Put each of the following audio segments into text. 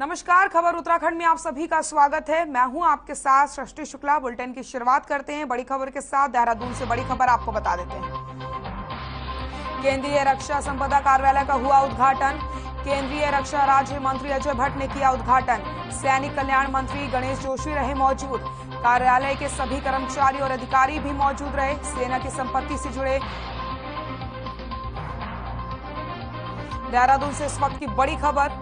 नमस्कार, खबर उत्तराखंड में आप सभी का स्वागत है। मैं हूं आपके साथ सृष्टि शुक्ला। बुलेटिन की शुरुआत करते हैं बड़ी खबर के साथ। देहरादून से बड़ी खबर आपको बता देते हैं। केंद्रीय रक्षा संपदा कार्यालय का हुआ उद्घाटन। केंद्रीय रक्षा राज्य मंत्री अजय भट्ट ने किया उद्घाटन। सैनिक कल्याण मंत्री गणेश जोशी रहे मौजूद। कार्यालय के सभी कर्मचारी और अधिकारी भी मौजूद रहे। सेना की संपत्ति से जुड़े देहरादून से इस वक्त की बड़ी खबर।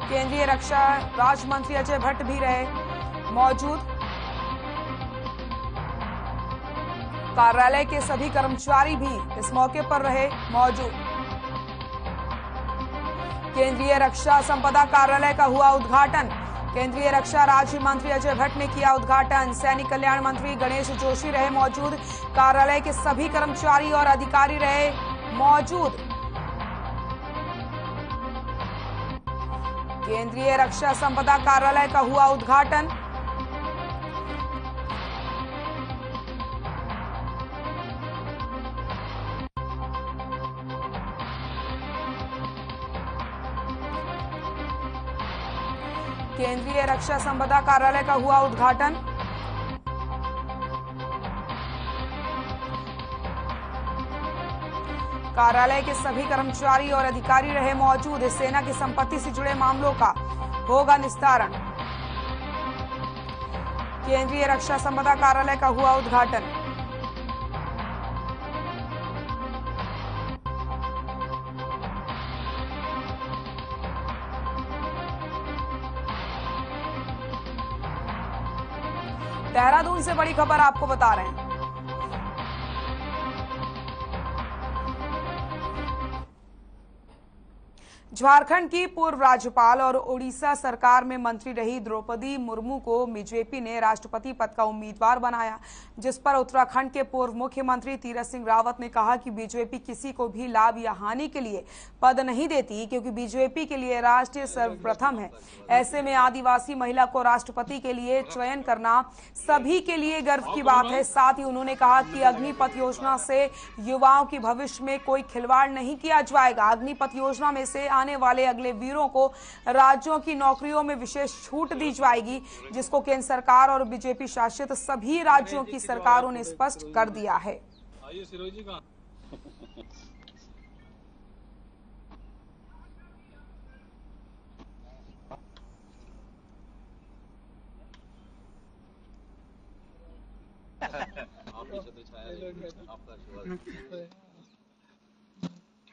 केंद्रीय रक्षा राज्य मंत्री अजय भट्ट भी रहे मौजूद। कार्यालय के सभी कर्मचारी भी इस मौके पर रहे मौजूद। केंद्रीय रक्षा संपदा कार्यालय का हुआ उद्घाटन। केंद्रीय रक्षा राज्य मंत्री अजय भट्ट ने किया उद्घाटन। सैनिक कल्याण मंत्री गणेश जोशी रहे मौजूद। कार्यालय के सभी कर्मचारी और अधिकारी रहे मौजूद। केंद्रीय रक्षा संपदा कार्यालय का हुआ उद्घाटन। केंद्रीय रक्षा संपदा कार्यालय का हुआ उद्घाटन। कार्यालय के सभी कर्मचारी और अधिकारी रहे मौजूद। सेना की संपत्ति से जुड़े मामलों का होगा निस्तारण। केंद्रीय रक्षा संपदा कार्यालय का हुआ उद्घाटन। देहरादून से बड़ी खबर आपको बता रहे हैं। झारखंड की पूर्व राज्यपाल और ओडिशा सरकार में मंत्री रही द्रौपदी मुर्मू को बीजेपी ने राष्ट्रपति पद का उम्मीदवार बनाया, जिस पर उत्तराखंड के पूर्व मुख्यमंत्री तीरथ सिंह रावत ने कहा कि बीजेपी किसी को भी लाभ या हानि के लिए पद नहीं देती, क्योंकि बीजेपी के लिए राष्ट्र सर्वप्रथम है। ऐसे में आदिवासी महिला को राष्ट्रपति के लिए चयन करना सभी के लिए गर्व की बात है। साथ ही उन्होंने कहा कि अग्निपथ योजना से युवाओं की भविष्य में कोई खिलवाड़ नहीं किया जाएगा। अग्निपथ योजना में से आने वाले अगले वीरों को राज्यों की नौकरियों में विशेष छूट दी जाएगी, जिसको केंद्र सरकार और बीजेपी शासित सभी राज्यों की सरकारों ने स्पष्ट कर दिया है।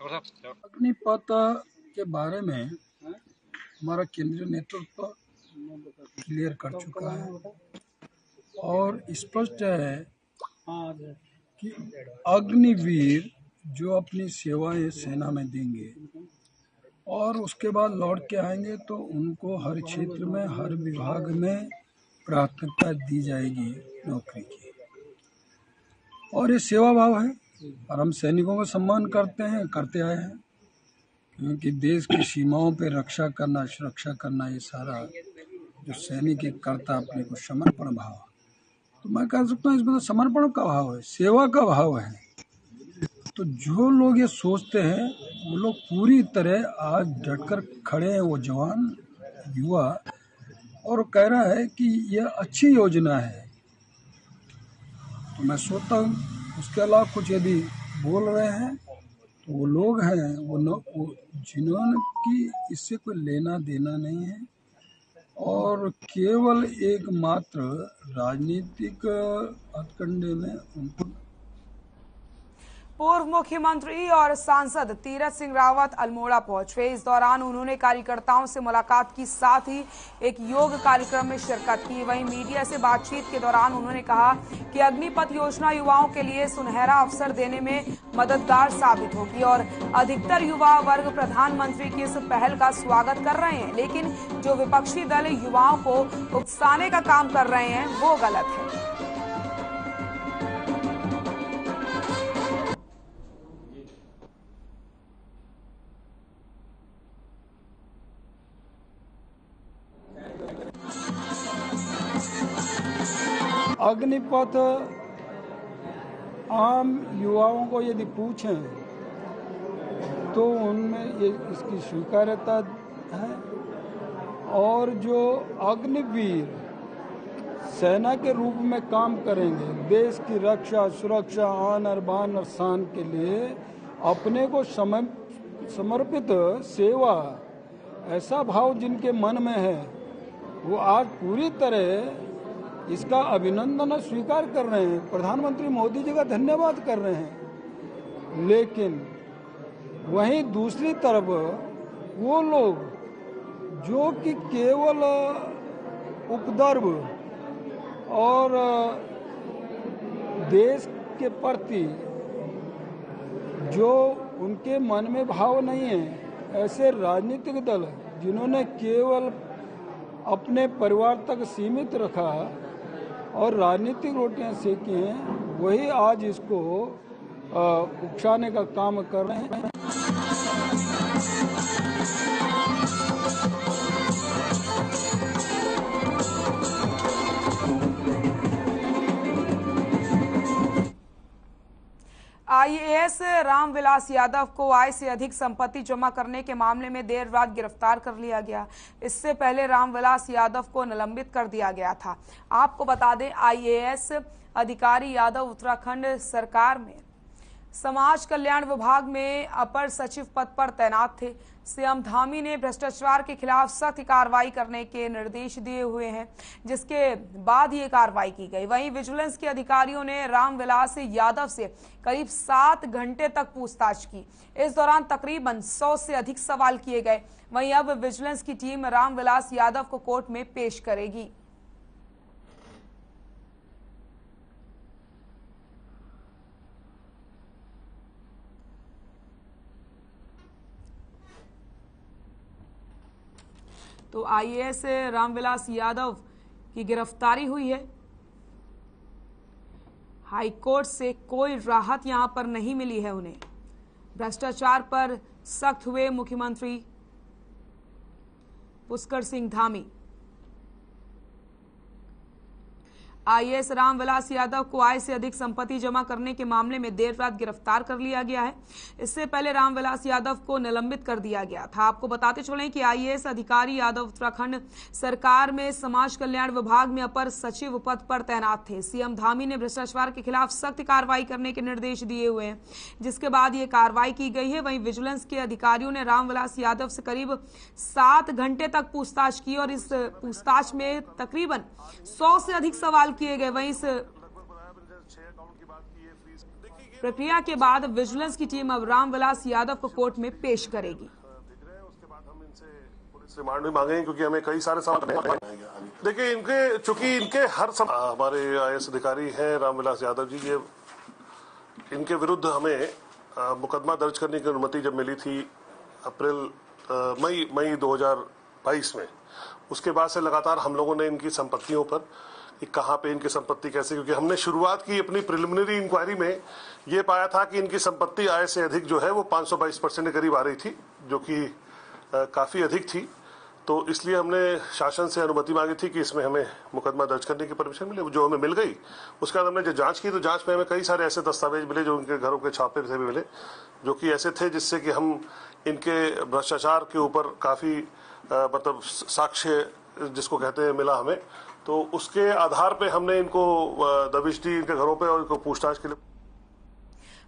अग्निपथ के बारे में हमारा केंद्रीय नेतृत्व क्लियर कर चुका है और स्पष्ट है कि अग्निवीर जो अपनी सेवाएं सेना में देंगे और उसके बाद लौट के आएंगे तो उनको हर क्षेत्र में हर विभाग में प्राथमिकता दी जाएगी नौकरी की। और ये सेवा भाव है और हम सैनिकों का सम्मान करते हैं, करते आए हैं, क्योंकि देश की सीमाओं पे रक्षा करना, सुरक्षा करना, ये सारा जो सैनिक एक करता अपने को समर्पण भाव, तो मैं कह सकता हूँ इसमें तो समर्पण का भाव है, सेवा का भाव है। तो जो लोग ये सोचते हैं वो लोग पूरी तरह आज डटकर खड़े हैं, वो जवान युवा, और कह रहा है कि यह अच्छी योजना है। तो मैं सोचता हूँ उसके अलावा कुछ यदि बोल रहे हैं तो वो लोग हैं वो जिन्होंने कि इससे कोई लेना देना नहीं है और केवल एकमात्र राजनीतिक हथकंडे में उनको। पूर्व मुख्यमंत्री और सांसद तीरथ सिंह रावत अल्मोड़ा पहुंचे। इस दौरान उन्होंने कार्यकर्ताओं से मुलाकात की, साथ ही एक योग कार्यक्रम में शिरकत की। वहीं मीडिया से बातचीत के दौरान उन्होंने कहा कि अग्निपथ योजना युवाओं के लिए सुनहरा अवसर देने में मददगार साबित होगी और अधिकतर युवा वर्ग प्रधानमंत्री की इस पहल का स्वागत कर रहे हैं, लेकिन जो विपक्षी दल युवाओं को उकसाने का काम कर रहे हैं वो गलत है। अग्निपथ आम युवाओं को यदि पूछें तो उनमें ये इसकी स्वीकार्यता है और जो अग्निवीर सेना के रूप में काम करेंगे, देश की रक्षा, सुरक्षा, आन और बान और शान के लिए अपने को समर्पित सेवा, ऐसा भाव जिनके मन में है, वो आज पूरी तरह इसका अभिनंदन स्वीकार कर रहे हैं, प्रधानमंत्री मोदी जी का धन्यवाद कर रहे हैं। लेकिन वहीं दूसरी तरफ वो लोग जो कि केवल उपद्रव और देश के प्रति जो उनके मन में भाव नहीं है, ऐसे राजनीतिक दल जिन्होंने केवल अपने परिवार तक सीमित रखा और राजनीतिक रोटियां सेकी हैं, वही आज इसको उकसाने का काम कर रहे हैं। आईएएस रामविलास यादव को आय से अधिक संपत्ति जमा करने के मामले में देर रात गिरफ्तार कर लिया गया। इससे पहले रामविलास यादव को निलंबित कर दिया गया था। आपको बता दें, आईएएस अधिकारी यादव उत्तराखंड सरकार में समाज कल्याण विभाग में अपर सचिव पद पर तैनात थे। सीएम धामी ने भ्रष्टाचार के खिलाफ सख्त कार्रवाई करने के निर्देश दिए हुए हैं, जिसके बाद ये कार्रवाई की गई। वहीं विजिलेंस के अधिकारियों ने रामविलास यादव से करीब 7 घंटे तक पूछताछ की। इस दौरान तकरीबन 100 से अधिक सवाल किए गए। वहीं अब विजिलेंस की टीम रामविलास यादव को कोर्ट में पेश करेगी। तो आईएएस रामविलास यादव की गिरफ्तारी हुई है। हाईकोर्ट से कोई राहत यहां पर नहीं मिली है उन्हें। भ्रष्टाचार पर सख्त हुए मुख्यमंत्री पुष्कर सिंह धामी। आईएएस रामविलास यादव को आय से अधिक संपत्ति जमा करने के मामले में देर रात गिरफ्तार कर लिया गया है। इससे पहले रामविलास यादव को निलंबित कर दिया गया था। आपको बताते चलें कि आईएएस अधिकारी यादव उत्तराखंड सरकार में समाज कल्याण विभाग में अपर सचिव पद पर तैनात थे। सीएम धामी ने भ्रष्टाचार के खिलाफ सख्त कार्रवाई करने के निर्देश दिए हुए हैं, जिसके बाद ये कार्रवाई की गई है। वहीं विजिलेंस के अधिकारियों ने रामविलास यादव से करीब 7 घंटे तक पूछताछ की और इस पूछताछ में तकरीबन 100 से अधिक सवाल किए गए। वहीं इस प्रक्रिया के बाद विजिलेंस की टीम अब रामविलास यादव को कोर्ट में पेश करेगी। उसके बाद हम इनसे पुलिस रिमांड भी मांगेंगे, क्योंकि हमें कई सारे सवाल देखिए इनके, चूंकि इनके हर हमारे आईएएस अधिकारी हैं रामविलास यादव जी, ये इनके विरुद्ध हमें मुकदमा दर्ज करने की अनुमति जब मिली थी मई 2022 में, उसके बाद से लगातार हम लोगों ने इनकी संपत्तियों पर, कहाँ पे इनकी संपत्ति कैसे, क्योंकि हमने शुरुआत की अपनी प्रिलिमिनरी इंक्वायरी में ये पाया था कि इनकी संपत्ति आय से अधिक जो है वो 522% के करीब आ रही थी, जो कि काफी अधिक थी। तो इसलिए हमने शासन से अनुमति मांगी थी कि इसमें हमें मुकदमा दर्ज करने की परमिशन मिले, जो हमें मिल गई। उसके बाद हमने जो जांच की, तो जांच में हमें कई सारे ऐसे दस्तावेज मिले जो उनके घरों के छापे से भी मिले, जो कि ऐसे थे जिससे कि हम इनके भ्रष्टाचार के ऊपर काफी मतलब साक्ष्य जिसको कहते हैं मिला हमें। तो उसके आधार पे हमने इनको दबिश दी इनके घरों पे और इनको पूछताछ के लिए।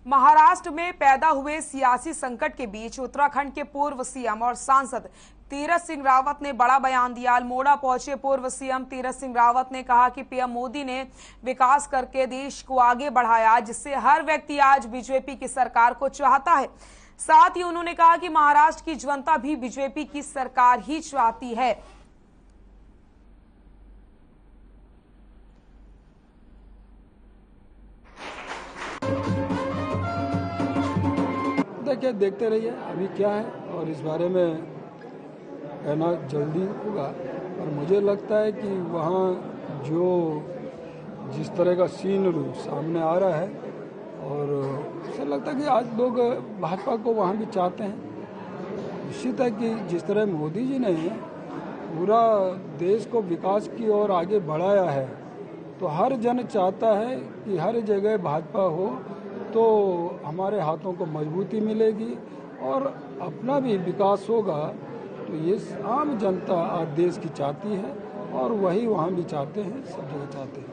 महाराष्ट्र में पैदा हुए सियासी संकट के बीच उत्तराखंड के पूर्व सीएम और सांसद तीरथ सिंह रावत ने बड़ा बयान दिया। अल्मोड़ा पहुंचे पूर्व सीएम तीरथ सिंह रावत ने कहा कि पीएम मोदी ने विकास करके देश को आगे बढ़ाया, जिससे हर व्यक्ति आज बीजेपी की सरकार को चाहता है। साथ ही उन्होंने कहा कि महाराष्ट्र की जनता भी बीजेपी की सरकार ही चाहती है। देखिए, देखते रहिए अभी क्या है, और इस बारे में कहना जल्दी होगा। और मुझे लगता है कि वहाँ जो जिस तरह का सीन सामने आ रहा है, और मुझे लगता है कि आज लोग भाजपा को वहाँ भी चाहते हैं। निश्चित है कि जिस तरह मोदी जी ने पूरा देश को विकास की ओर आगे बढ़ाया है, तो हर जन चाहता है कि हर जगह भाजपा हो, तो हमारे हाथों को मजबूती मिलेगी और अपना भी विकास होगा। तो ये आम जनता आज देश की चाहती है और वही वहाँ भी चाहते हैं, सब जगह चाहते हैं।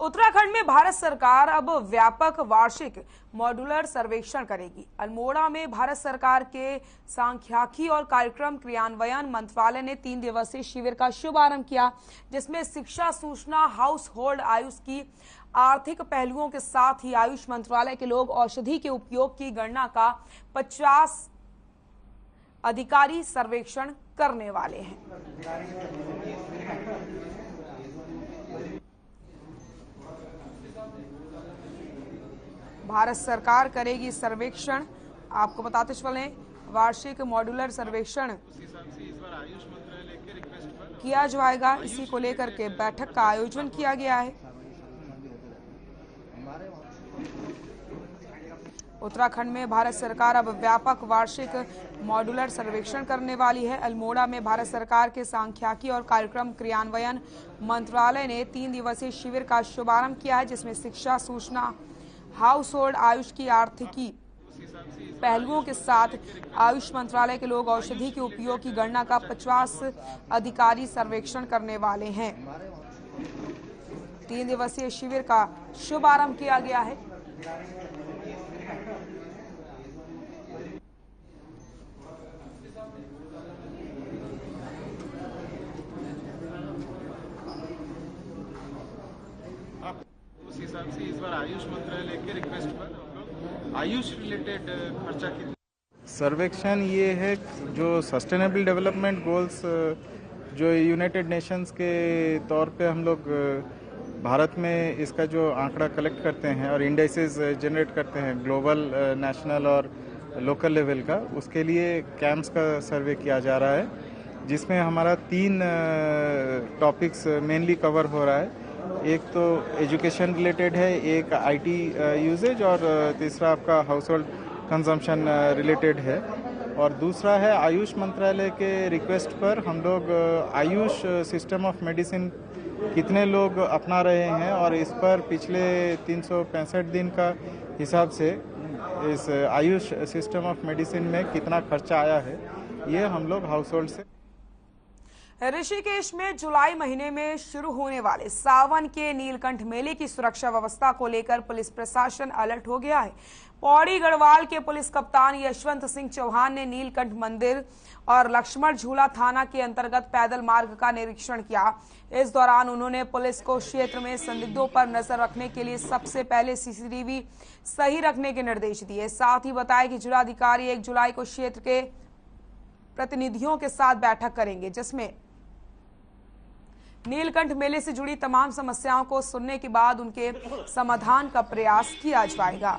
उत्तराखंड में भारत सरकार अब व्यापक वार्षिक मॉड्यूलर सर्वेक्षण करेगी। अल्मोड़ा में भारत सरकार के सांख्यिकी और कार्यक्रम क्रियान्वयन मंत्रालय ने 3 दिवसीय शिविर का शुभारंभ किया, जिसमें शिक्षा, सूचना, हाउस होल्ड आयुष की आर्थिक पहलुओं के साथ ही आयुष मंत्रालय के लोग औषधि के उपयोग की गणना का 50 अधिकारी सर्वेक्षण करने वाले हैं। भारत सरकार करेगी सर्वेक्षण। आपको बताते चलें, वार्षिक मॉड्यूलर सर्वेक्षण किया जाएगा। इसी को लेकर के बैठक का आयोजन किया गया है। उत्तराखंड में भारत सरकार अब व्यापक वार्षिक मॉड्यूलर सर्वेक्षण करने वाली है। अल्मोड़ा में भारत सरकार के सांख्यिकी और कार्यक्रम क्रियान्वयन मंत्रालय ने 3 दिवसीय शिविर का शुभारंभ किया है, जिसमें शिक्षा, सूचना, हाउस होल्ड आयुष की आर्थिकी पहलुओं के साथ आयुष मंत्रालय के लोग औषधि के उपयोग की गणना का 50 अधिकारी सर्वेक्षण करने वाले हैं। 3 दिवसीय शिविर का शुभारंभ किया गया है। उस हिसाब से इस बार आयुष मंत्रालय के रिक्वेस्ट पर आयुष रिलेटेड खर्चा की सर्वेक्षण ये है जो सस्टेनेबल डेवलपमेंट गोल्स जो यूनाइटेड नेशंस के तौर पे हम लोग भारत में इसका जो आंकड़ा कलेक्ट करते हैं और इंडेक्सेस जनरेट करते हैं ग्लोबल, नेशनल और लोकल लेवल का, उसके लिए कैंप्स का सर्वे किया जा रहा है, जिसमें हमारा 3 टॉपिक्स मेनली कवर हो रहा है। एक तो एजुकेशन रिलेटेड है, एक आईटी यूजेज और तीसरा आपका हाउस होल्ड कंजम्पशन रिलेटेड है, और दूसरा है आयुष मंत्रालय के रिक्वेस्ट पर हम लोग आयुष सिस्टम ऑफ मेडिसिन कितने लोग अपना रहे हैं और इस पर पिछले 365 दिन का हिसाब से इस आयुष सिस्टम ऑफ मेडिसिन में कितना खर्चा आया है, ये हम लोग हाउस होल्ड से। ऋषिकेश में जुलाई महीने में शुरू होने वाले सावन के नीलकंठ मेले की सुरक्षा व्यवस्था को लेकर पुलिस प्रशासन अलर्ट हो गया है। पौड़ी गढ़वाल के पुलिस कप्तान यशवंत सिंह चौहान ने नीलकंठ मंदिर और लक्ष्मण झूला थाना के अंतर्गत पैदल मार्ग का निरीक्षण किया। इस दौरान उन्होंने पुलिस को क्षेत्र में संदिग्धों पर नजर रखने के लिए सबसे पहले सीसीटीवी सही रखने के निर्देश दिए। साथ ही बताया कि जिलाधिकारी 1 जुलाई को क्षेत्र के प्रतिनिधियों के साथ बैठक करेंगे, जिसमें नीलकंठ मेले से जुड़ी तमाम समस्याओं को सुनने के बाद उनके समाधान का प्रयास किया जाएगा।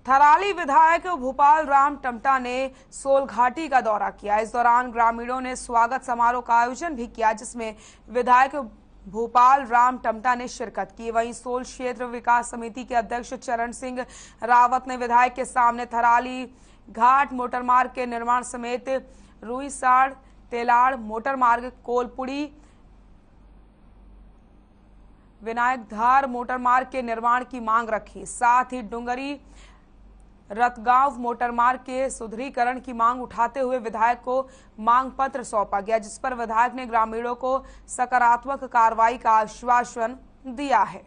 थराली विधायक भूपाल राम टमटा ने सोल घाटी का दौरा किया। इस दौरान ग्रामीणों ने स्वागत समारोह का आयोजन भी किया, जिसमें विधायक भूपाल राम टमटा ने शिरकत की। वहीं सोल क्षेत्र विकास समिति के अध्यक्ष चरण सिंह रावत ने विधायक के सामने थराली घाट मोटरमार्ग के निर्माण समेत रुईसाड़ तेलाड़ मोटरमार्ग, कोलपुड़ी विनायक धार मोटरमार्ग के निर्माण की मांग रखी। साथ ही डुंगरी रतगांव मोटरमार्ग के सुदृढ़ीकरण की मांग उठाते हुए विधायक को मांग पत्र सौंपा गया, जिस पर विधायक ने ग्रामीणों को सकारात्मक कार्रवाई का आश्वासन दिया है।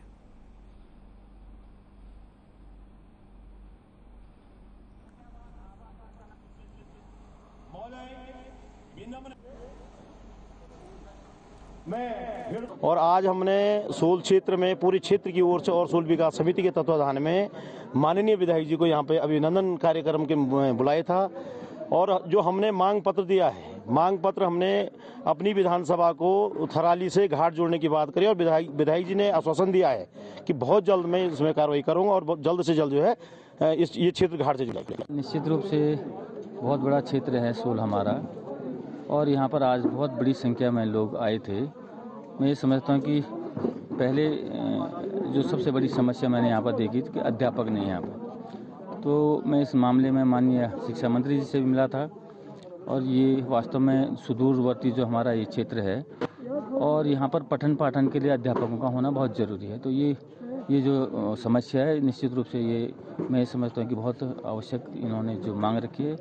और आज हमने सोल क्षेत्र में पूरे क्षेत्र की ओर से और सोल विकास समिति के तत्वाधान में माननीय विधायक जी को यहाँ पे अभिनंदन कार्यक्रम के बुलाया था, और जो हमने मांग पत्र दिया है मांग पत्र हमने अपनी विधानसभा को थराली से घाट जोड़ने की बात करी और विधायक जी ने आश्वासन दिया है कि बहुत जल्द मैं इसमें कार्रवाई करूंगा और जल्द से जल्द जो है ये क्षेत्र घाट से जुड़ेगा। निश्चित रूप से बहुत बड़ा क्षेत्र है सोल हमारा, और यहाँ पर आज बहुत बड़ी संख्या में लोग आए थे। मैं ये समझता हूँ कि पहले जो सबसे बड़ी समस्या मैंने यहाँ पर देखी थी कि अध्यापक नहीं यहाँ पर, तो मैं इस मामले में माननीय शिक्षा मंत्री जी से भी मिला था, और ये वास्तव में सुदूरवर्ती जो हमारा ये क्षेत्र है और यहाँ पर पठन पाठन के लिए अध्यापकों का होना बहुत ज़रूरी है। तो ये जो समस्या है निश्चित रूप से ये मैं समझता हूँ कि बहुत आवश्यक इन्होंने जो मांग रखी है,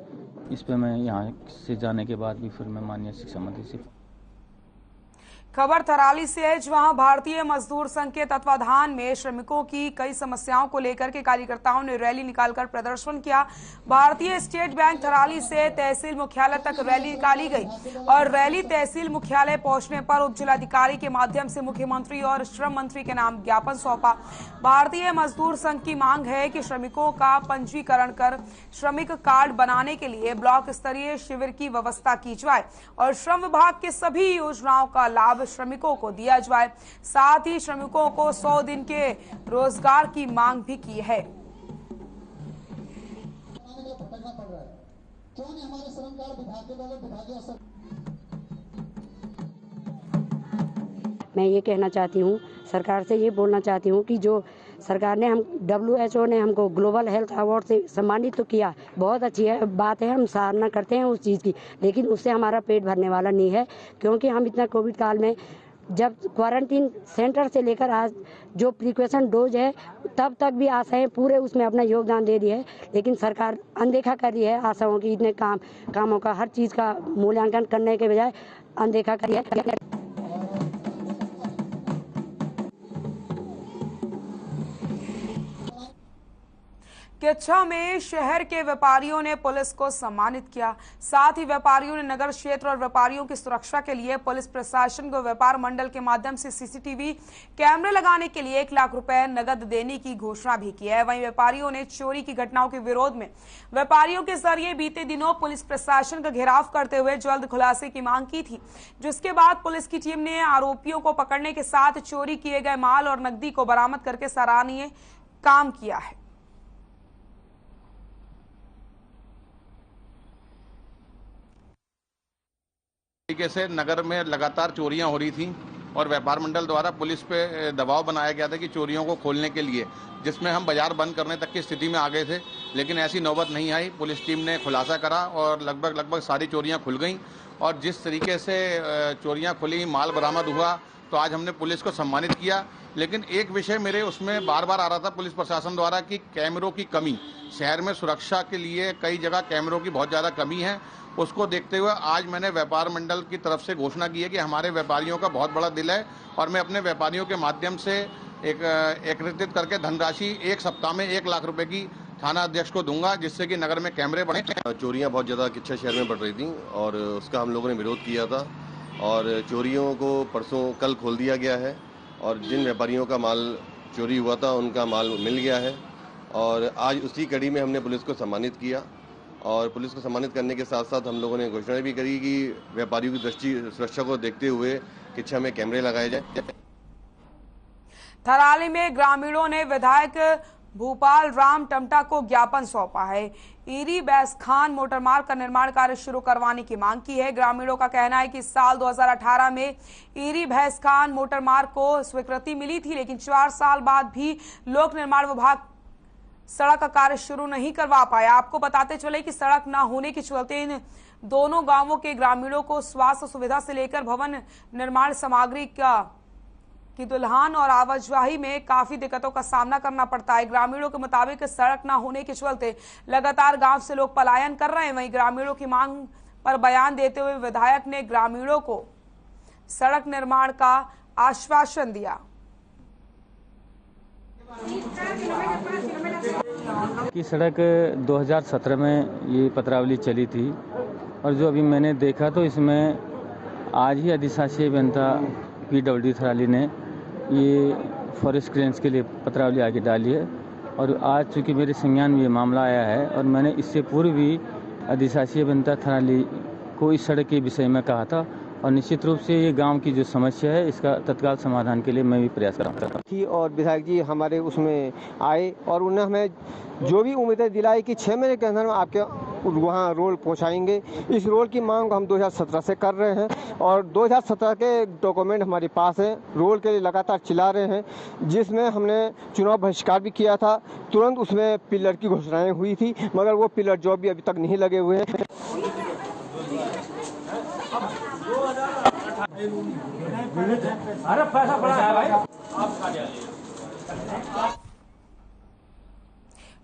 इस पर मैं यहाँ से जाने के बाद भी फिर मैं माननीय शिक्षा मंत्री से। खबर थराली से है, जहां भारतीय मजदूर संघ के तत्वाधान में श्रमिकों की कई समस्याओं को लेकर के कार्यकर्ताओं ने रैली निकालकर प्रदर्शन किया। भारतीय स्टेट बैंक थराली से तहसील मुख्यालय तक रैली निकाली गई और रैली तहसील मुख्यालय पहुंचने पर उप जिलाधिकारी के माध्यम से मुख्यमंत्री और श्रम मंत्री के नाम ज्ञापन सौंपा। भारतीय मजदूर संघ की मांग है कि श्रमिकों का पंजीकरण कर श्रमिक कार्ड बनाने के लिए ब्लॉक स्तरीय शिविर की व्यवस्था की जाए और श्रम विभाग के सभी योजनाओं का लाभ श्रमिकों को दिया जाए। साथ ही श्रमिकों को 100 दिन के रोजगार की मांग भी की है। मैं ये कहना चाहती हूँ, सरकार से ये बोलना चाहती हूँ कि जो सरकार ने WHO ने हमको ग्लोबल हेल्थ अवार्ड से सम्मानित तो किया, बहुत अच्छी है बात है, हम सराहना करते हैं उस चीज़ की, लेकिन उससे हमारा पेट भरने वाला नहीं है, क्योंकि हम इतना कोविड काल में जब क्वारंटीन सेंटर से लेकर आज जो प्रिकॉशन डोज है तब तक भी आशाएं पूरे उसमें अपना योगदान दे रही है, लेकिन सरकार अनदेखा कर रही है आशाओं की। इतने कामों का हर चीज़ का मूल्यांकन करने के बजाय अनदेखा कर रही है। किच्छा में शहर के व्यापारियों ने पुलिस को सम्मानित किया। साथ ही व्यापारियों ने नगर क्षेत्र और व्यापारियों की सुरक्षा के लिए पुलिस प्रशासन को व्यापार मंडल के माध्यम से CCTV कैमरे लगाने के लिए 1 लाख रुपए नगद देने की घोषणा भी की है। वहीं व्यापारियों ने चोरी की घटनाओं के विरोध में व्यापारियों के जरिए बीते दिनों पुलिस प्रशासन का घेराव करते हुए जल्द खुलासे की मांग की थी, जिसके बाद पुलिस की टीम ने आरोपियों को पकड़ने के साथ चोरी किए गए माल और नकदी को बरामद करके सराहनीय काम किया है। तरीके से नगर में लगातार चोरियां हो रही थी और व्यापार मंडल द्वारा पुलिस पे दबाव बनाया गया था कि चोरियों को खोलने के लिए, जिसमें हम बाजार बंद करने तक की स्थिति में आ गए थे, लेकिन ऐसी नौबत नहीं आई। पुलिस टीम ने खुलासा करा और लगभग सारी चोरियां खुल गईं और जिस तरीके से चोरियां खुली, माल बरामद हुआ, तो आज हमने पुलिस को सम्मानित किया। लेकिन एक विषय मेरे उसमें बार बार आ रहा था पुलिस प्रशासन द्वारा कि कैमरों की कमी, शहर में सुरक्षा के लिए कई जगह कैमरों की बहुत ज़्यादा कमी है। उसको देखते हुए आज मैंने व्यापार मंडल की तरफ से घोषणा की है कि हमारे व्यापारियों का बहुत बड़ा दिल है और मैं अपने व्यापारियों के माध्यम से एकत्रित करके धनराशि 1 सप्ताह में 1 लाख रुपए की थाना अध्यक्ष को दूंगा, जिससे कि नगर में कैमरे बढ़े। चोरियां बहुत ज़्यादा किच्छा शहर में बढ़ रही थी और उसका हम लोगों ने विरोध किया था और चोरियों को कल खोल दिया गया है और जिन व्यापारियों का माल चोरी हुआ था उनका माल मिल गया है और आज उसी कड़ी में हमने पुलिस को सम्मानित किया और पुलिस को सम्मानित करने के साथ साथ हम लोगों ने घोषणा भी करी कि व्यापारियों की दृष्टि सुरक्षा को देखते हुए किच्छा में कैमरे लगाए जाए। थराली में ग्रामीणों ने विधायक भूपाल राम टमटा को ज्ञापन सौंपा है। ईरी बैसखान मोटर मार्ग का निर्माण कार्य शुरू करवाने की मांग की है। ग्रामीणों का कहना है कि साल 2018 में ईरी बैसखान मोटर मार्ग को स्वीकृति मिली थी, लेकिन 4 साल बाद भी लोक निर्माण विभाग सड़क का कार्य शुरू नहीं करवा पाया। आपको बताते चले कि सड़क न होने के चलते इन दोनों गांवों के ग्रामीणों को स्वास्थ्य सुविधा से लेकर भवन निर्माण सामग्री की दुल्हन और आवाजाही में काफी दिक्कतों का सामना करना पड़ता है। ग्रामीणों के मुताबिक सड़क न होने के चलते लगातार गांव से लोग पलायन कर रहे हैं। वहीं ग्रामीणों की मांग पर बयान देते हुए विधायक ने ग्रामीणों को सड़क निर्माण का आश्वासन दिया कि सड़क 2017 में ये पत्रावली चली थी और जो अभी मैंने देखा तो इसमें आज ही अधिशासी अभियंता PWD थराली ने ये फॉरेस्ट क्लियरेंस के लिए पत्रावली आगे डाली है और आज चूँकि मेरे संज्ञान में ये मामला आया है और मैंने इससे पूर्व भी अधिशासी अभियंता थराली को इस सड़क के विषय में कहा था और निश्चित रूप से ये गांव की जो समस्या है इसका तत्काल समाधान के लिए मैं भी प्रयास करूँगा। और विधायक जी हमारे उसमें आए और उन्होंने हमें जो भी उम्मीदें दिलाई कि 6 महीने के अंदर में आपके वहाँ रोड पहुँचाएंगे। इस रोड की मांग हम 2017 से कर रहे हैं और 2017 के डॉक्यूमेंट हमारे पास हैं। रोड के लिए लगातार चिल्ला रहे हैं, जिसमें हमने चुनाव बहिष्कार भी किया था। तुरंत उसमें पिलर की घोषणाएं हुई थी, मगर वो पिलर जो भी अभी तक नहीं लगे हुए हैं। अरे पैसा पड़ा है भाई।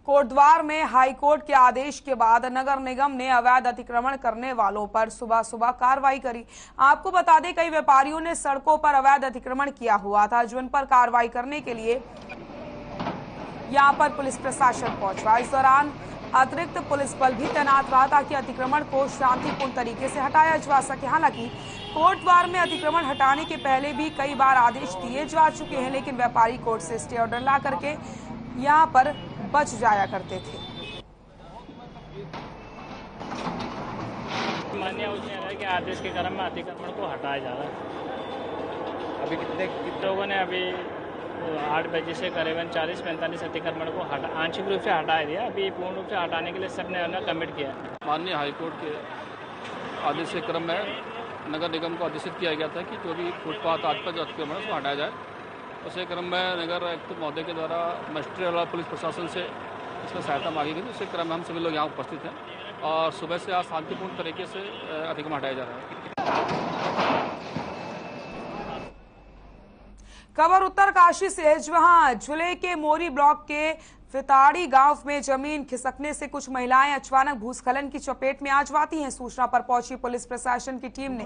कोटद्वार में हाईकोर्ट के आदेश के बाद नगर निगम ने अवैध अतिक्रमण करने वालों पर सुबह सुबह कार्रवाई करी। आपको बता दें, कई व्यापारियों ने सड़कों पर अवैध अतिक्रमण किया हुआ था, जिन पर कार्रवाई करने के लिए यहां पर पुलिस प्रशासन पहुंचा। इस दौरान अतिरिक्त पुलिस बल भी तैनात रहा ताकि अतिक्रमण को शांतिपूर्ण तरीके से हटाया जा सके। हालांकि कोटद्वार में अतिक्रमण हटाने के पहले भी कई बार आदेश दिए जा चुके हैं, लेकिन व्यापारी कोर्ट से स्टे ऑर्डर ला करके यहाँ पर बच जाया करते थे। मान्य उच्च न्यायालय के आदेश के क्रम में अतिक्रमण को हटाया जा रहा है। अभी कितने लोगों ने अभी 8 बजे से करीबन 40-45 अतिक्रमण को आंशिक रूप से हटा दिया। अभी पूर्ण रूप से हटाने के लिए सबने कमिट किया है। माननीय हाईकोर्ट के आदेश के क्रम में नगर निगम को आदेशित किया गया था कि जो भी फुटपाथ आदि पर जो अतिक्रमण है उसको हटाया जाए। उसी क्रम में नगर आयुक्त महोदय के द्वारा मजिस्ट्रेट और पुलिस प्रशासन से इसमें सहायता मांगी गई। उसी क्रम में हम सभी लोग यहाँ उपस्थित हैं और सुबह से आज शांतिपूर्ण तरीके से अतिक्रमण हटाया जा रहा है। खबर उत्तरकाशी से है, जहां जिले के मोरी ब्लॉक के फिताड़ी गांव में जमीन खिसकने से कुछ महिलाएं अचानक भूस्खलन की चपेट में आ जाती हैं। सूचना पर पहुंची पुलिस प्रशासन की टीम ने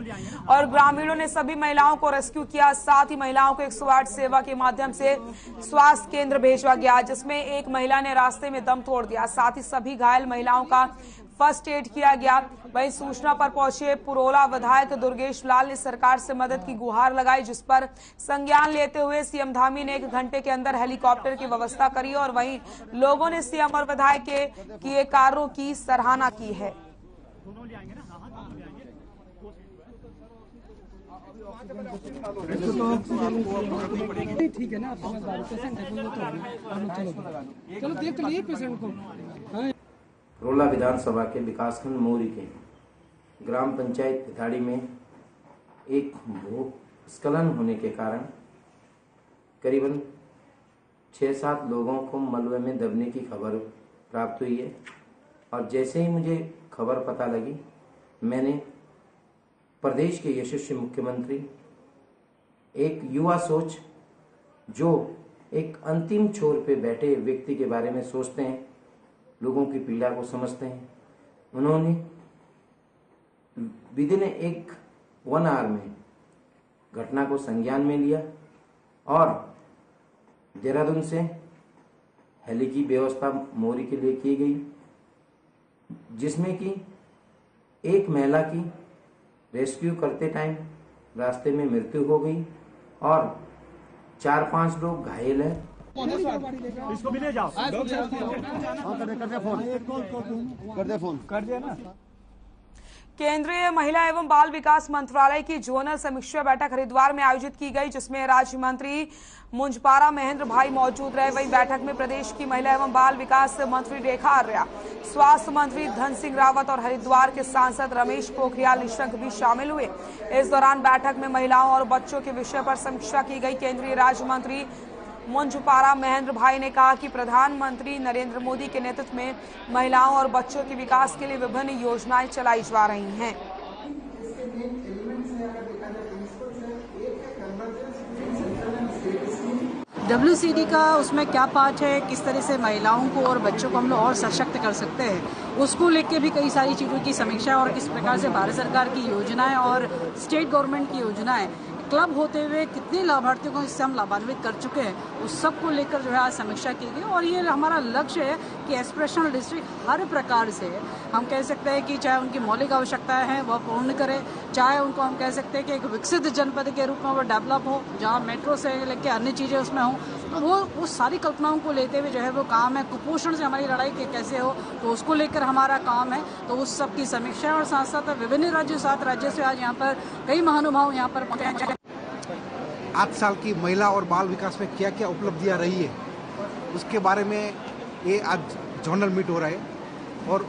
और ग्रामीणों ने सभी महिलाओं को रेस्क्यू किया। साथ ही महिलाओं को 108 सेवा के माध्यम से स्वास्थ्य केंद्र भेजा गया, जिसमें एक महिला ने रास्ते में दम तोड़ दिया। साथ ही सभी घायल महिलाओं का फर्स्ट एड किया गया। वहीं सूचना पर पहुंचे पुरोला विधायक दुर्गेश लाल ने सरकार से मदद की गुहार लगाई, जिस पर संज्ञान लेते हुए सीएम धामी ने 1 घंटे के अंदर हेलीकॉप्टर की व्यवस्था करी और वहीं लोगों ने सीएम और विधायक के किए कार्यों की सराहना की है। ठीक है ना, आप पेशेंट है, चलो देख लिए पेशेंट को। रोला विधानसभा के विकासखंड मोरी के ग्राम पंचायत फिताड़ी में एक भूस्खलन होने के कारण करीबन 6-7 लोगों को मलबे में दबने की खबर प्राप्त हुई है और जैसे ही मुझे खबर पता लगी, मैंने प्रदेश के यशस्वी मुख्यमंत्री, एक युवा सोच जो एक अंतिम छोर पे बैठे व्यक्ति के बारे में सोचते हैं, लोगों की पीड़ा को समझते हैं, उन्होंने विदिन 1 आवर में घटना को संज्ञान में लिया और देहरादून से हेली की व्यवस्था मोरी के लिए की गई, जिसमें कि एक महिला की रेस्क्यू करते टाइम रास्ते में मृत्यु हो गई और 4-5 लोग घायल हैं। इसको भी ले जाओ, कर दे ना। केंद्रीय महिला एवं बाल विकास मंत्रालय की जोनल समीक्षा बैठक हरिद्वार में आयोजित की गई, जिसमें राज्य मंत्री मुंजपारा महेंद्र भाई मौजूद रहे। वहीं बैठक में प्रदेश की महिला एवं बाल विकास मंत्री रेखा आर्या, स्वास्थ्य मंत्री धन सिंह रावत और हरिद्वार के सांसद रमेश पोखरियाल निशंक भी शामिल हुए। इस दौरान बैठक में महिलाओं और बच्चों के विषय पर समीक्षा की गई। केंद्रीय राज्य मंत्री मुंजपारा महेंद्र भाई ने कहा कि प्रधानमंत्री नरेंद्र मोदी के नेतृत्व में महिलाओं और बच्चों के विकास के लिए विभिन्न योजनाएं चलाई जा रही हैं। WCD का उसमें क्या पार्ट है, किस तरह से महिलाओं को और बच्चों को हम लोग और सशक्त कर सकते हैं, उसको लेके भी कई सारी चीज़ों की समीक्षा और किस प्रकार से भारत सरकार की योजनाएं और स्टेट गवर्नमेंट की योजनाएं क्लब होते हुए कितने लाभार्थियों को इससे हम लाभान्वित कर चुके हैं, उस सब को लेकर जो है आज समीक्षा की गई। और ये हमारा लक्ष्य है कि एस्पिरेशनल डिस्ट्रिक्ट हर प्रकार से हम कह सकते हैं कि चाहे उनकी मौलिक आवश्यकताएं हैं वह पूर्ण करे, चाहे उनको हम कह सकते हैं कि एक विकसित जनपद के रूप में वो डेवलप हो, जहाँ मेट्रो से लेकर अन्य चीज़ें उसमें हों, तो वो सारी कल्पनाओं को लेते हुए जो है वो काम है। कुपोषण से हमारी लड़ाई कैसे हो तो उसको लेकर हमारा काम है, तो उस सब की समीक्षा और साथ साथ विभिन्न राज्यों 7 राज्यों से आज यहाँ पर कई महानुभाव यहाँ पर पहुंचे। 8 साल की महिला और बाल विकास में क्या क्या उपलब्धियां रही है उसके बारे में ये आज जर्नल मीट हो रहा है और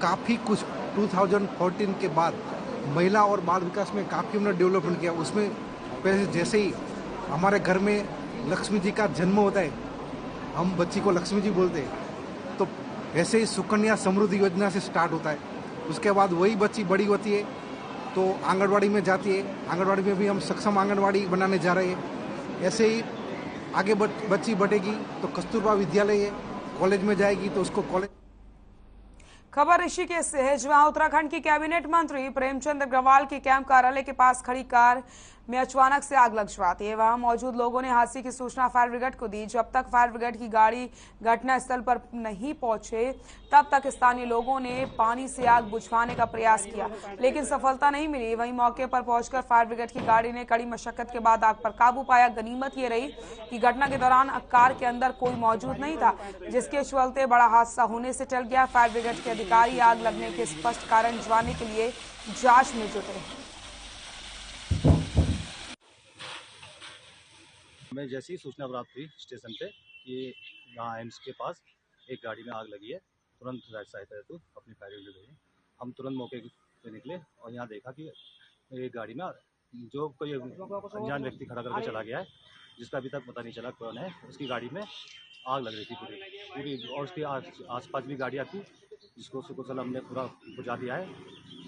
काफ़ी कुछ 2014 के बाद महिला और बाल विकास में काफ़ी हमने डेवलपमेंट किया। उसमें पहले जैसे ही हमारे घर में लक्ष्मी जी का जन्म होता है, हम बच्ची को लक्ष्मी जी बोलते हैं, तो ऐसे ही सुकन्या समृद्धि योजना से स्टार्ट होता है। उसके बाद वही बच्ची बड़ी होती है तो आंगनवाड़ी में जाती है, आंगनवाड़ी में भी हम सक्षम आंगनवाड़ी बनाने जा रहे हैं। ऐसे ही आगे बच्ची बढ़ेगी तो कस्तूरबा विद्यालय है, कॉलेज में जाएगी तो उसको कॉलेज। खबर ऋषिकेश से है, जहां उत्तराखंड की कैबिनेट मंत्री प्रेमचंद अग्रवाल के कैंप कार्यालय के पास खड़ी कार में अचानक से आग लग जाती है। वहां मौजूद लोगों ने हादसे की सूचना फायर ब्रिगेड को दी। जब तक फायर ब्रिगेड की गाड़ी घटनास्थल पर नहीं पहुंचे तब तक स्थानीय लोगों ने पानी से आग बुझवाने का प्रयास किया, लेकिन सफलता नहीं मिली। वहीं मौके पर पहुंचकर फायर ब्रिगेड की गाड़ी ने कड़ी मशक्कत के बाद आग पर काबू पाया। गनीमत ये रही कि घटना के दौरान कार के अंदर कोई मौजूद नहीं था, जिसके चलते बड़ा हादसा होने से टल गया। फायर ब्रिगेड के अधिकारी आग लगने के स्पष्ट कारण जानने के लिए जांच में जुटे। हमें जैसी ही सूचना प्राप्त हुई स्टेशन पे कि यहाँ एम्स के पास एक गाड़ी में आग लगी है, तुरंत राइट साइड हेतु अपनी फायर ब्रिगेड भेजी। हम तुरंत मौके पे निकले और यहाँ देखा कि एक गाड़ी में जो कोई अनजान व्यक्ति खड़ा करके चला गया है, जिसका अभी तक पता नहीं चला कौन है। उसकी गाड़ी में आग लग रही थी पूरी और उसके आसपास भी गाड़ियाँ थी, जिसको सुकुशल हमने पूरा बुझा दिया है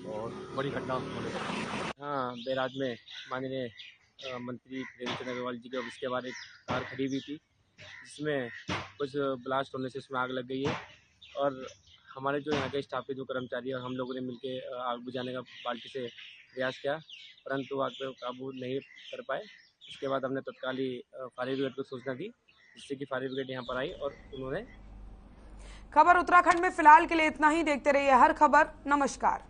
और बड़ी घटना होने लगी। हाँ, बैराज में माननीय मंत्री प्रेमचंद अग्रवाल जी के ऑफिस के बाहर एक कार खड़ी हुई थी, जिसमें कुछ ब्लास्ट होने से उसमें आग लग गई है और हमारे जो यहाँ के स्टाफ के जो कर्मचारी और हम लोगों ने मिलकर आग बुझाने का बाल्टी से प्रयास किया, परंतु आग पर काबू नहीं कर पाए। उसके बाद हमने तत्काल ही फायर ब्रिगेड को सूचना दी, जिससे कि फायर ब्रिगेड यहाँ पर आई और उन्होंने। खबर उत्तराखंड में फिलहाल के लिए इतना ही। देखते रहिए हर खबर। नमस्कार।